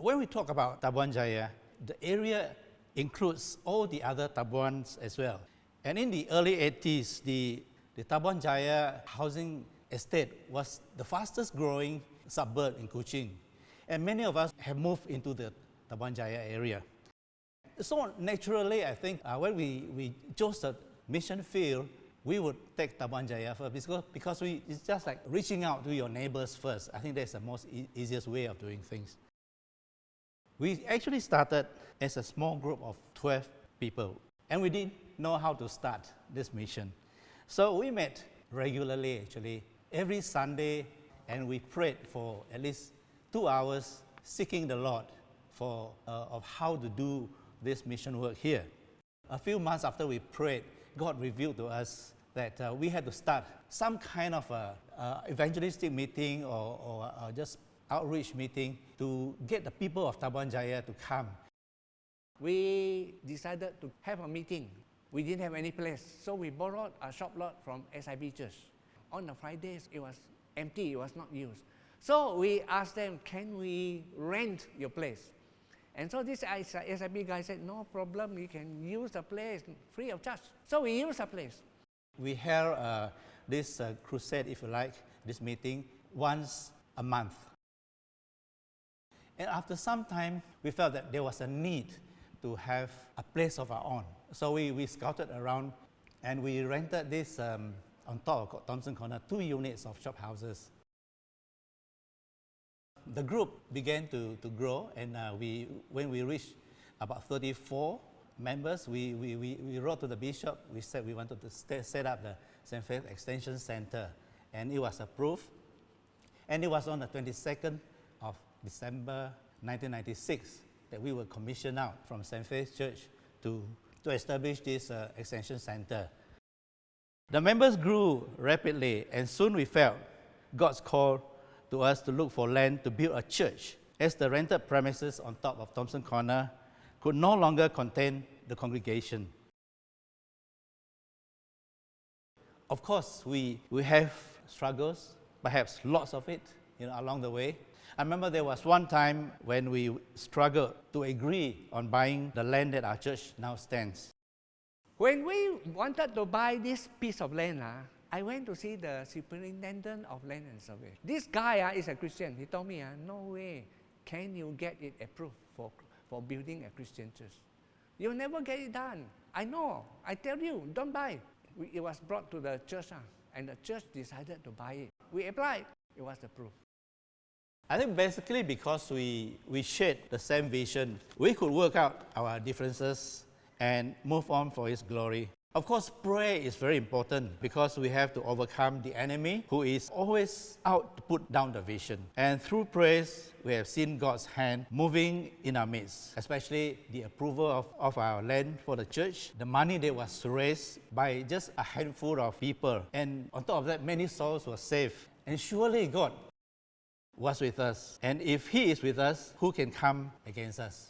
When we talk about Tabuan Jaya, the area includes all the other Tabuans as well. And in the early 80s, the Tabuan Jaya housing estate was the fastest growing suburb in Kuching. And many of us have moved into the Tabuan Jaya area. So naturally, I think when we chose the mission field, we would take Tabuan Jaya first because it's just like reaching out to your neighbors first. I think that's the most easiest way of doing things. We actually started as a small group of 12 people, and we didn't know how to start this mission. So we met regularly, actually, every Sunday, and we prayed for at least 2 hours, seeking the Lord of how to do this mission work here. A few months after we prayed, God revealed to us that we had to start some kind of evangelistic meeting or just outreach meeting to get the people of Tabuan Jaya to come. We decided to have a meeting. We didn't have any place, so we borrowed a shop lot from SIB Church. On the Fridays, it was empty, it was not used. So we asked them, can we rent your place? And so this SIB guy said, no problem, you can use the place free of charge. So we used the place. We held this crusade, if you like, this meeting, once a month. And after some time, we felt that there was a need to have a place of our own. So we scouted around and we rented this, on top of Thompson Corner, 2 units of shop houses. The group began to grow, and when we reached about 34 members, we wrote to the bishop. We said we wanted to set up the St. Faith Extension Center, and it was approved. And it was on the 22nd of December 1996 that we were commissioned out from St. Faith Church to establish this extension center. The members grew rapidly, and soon we felt God's call to us to look for land to build a church, as the rented premises on top of Thompson Corner could no longer contain the congregation. Of course, we have struggles, perhaps lots of it, along the way. I remember there was one time when we struggled to agree on buying the land that our church now stands. When we wanted to buy this piece of land, I went to see the superintendent of land and survey. This guy is a Christian. He told me, no way can you get it approved for building a Christian church. You'll never get it done. I know. I tell you, don't buy. It was brought to the church, and the church decided to buy it. We applied. It was approved. I think basically because we shared the same vision, we could work out our differences and move on for His glory. Of course, prayer is very important because we have to overcome the enemy who is always out to put down the vision. And through praise, we have seen God's hand moving in our midst, especially the approval of our land for the church, the money that was raised by just a handful of people. And on top of that, many souls were saved. And surely God was with us. And if He is with us, who can come against us?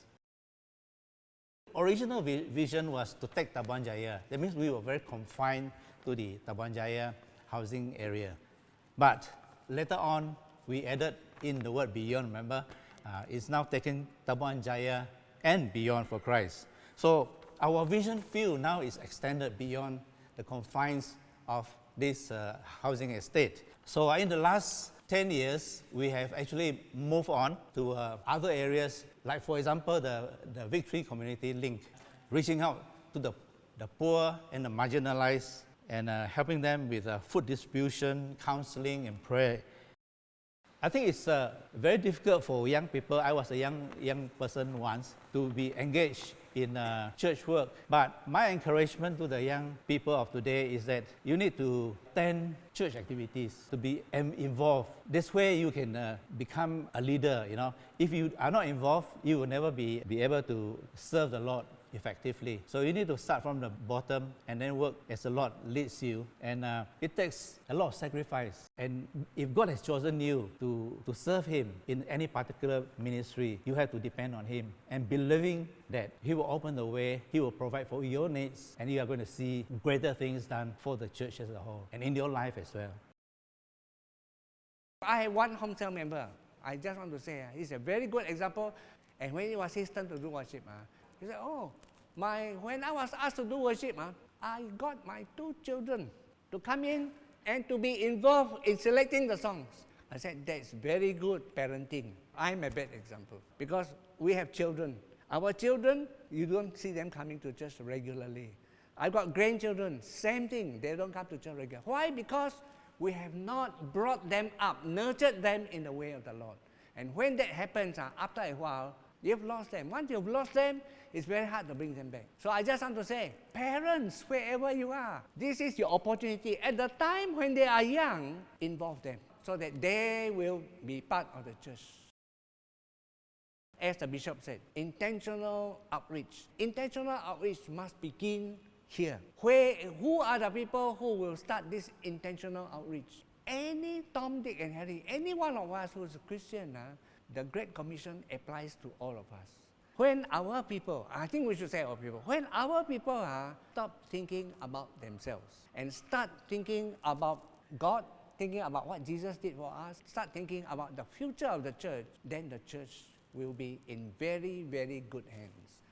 Original vision was to take Tabuan Jaya. That means we were very confined to the Tabuan Jaya housing area. But later on, we added in the word beyond, remember? It's now taking Tabuan Jaya and beyond for Christ. So our vision field now is extended beyond the confines of this housing estate. So in the last 10 years, we have actually moved on to other areas, like for example, the Victory Community Link, reaching out to the poor and the marginalized and helping them with food distribution, counseling, and prayer. I think it's very difficult for young people. I was a young person once to be engaged in church work. But my encouragement to the young people of today is that you need to attend church activities, to be involved. This way you can become a leader. If you are not involved, you will never be able to serve the Lord effectively. So you need to start from the bottom and then work as the Lord leads you. And it takes a lot of sacrifice. And if God has chosen you to serve Him in any particular ministry, you have to depend on Him and believing that He will open the way, He will provide for your needs, and you are going to see greater things done for the church as a whole and in your life as well. I have one home cell member. I just want to say he's a very good example. And when it was his turn to do worship, he said, when I was asked to do worship, I got my 2 children to come in and to be involved in selecting the songs. I said, that's very good parenting. I'm a bad example because we have children. Our children, you don't see them coming to church regularly. I've got grandchildren, same thing. They don't come to church regularly. Why? Because we have not brought them up, nurtured them in the way of the Lord. And when that happens, after a while, you've lost them. Once you've lost them, it's very hard to bring them back. So I just want to say, parents, wherever you are, this is your opportunity. At the time when they are young, involve them so that they will be part of the church. As the bishop said, intentional outreach. Intentional outreach must begin here. Who are the people who will start this intentional outreach? Any Tom, Dick, and Harry, any one of us who is a Christian, the Great Commission applies to all of us. When our people, I think we should say our people, when our people stop thinking about themselves and start thinking about God, thinking about what Jesus did for us, start thinking about the future of the church, then the church will be in very, very good hands.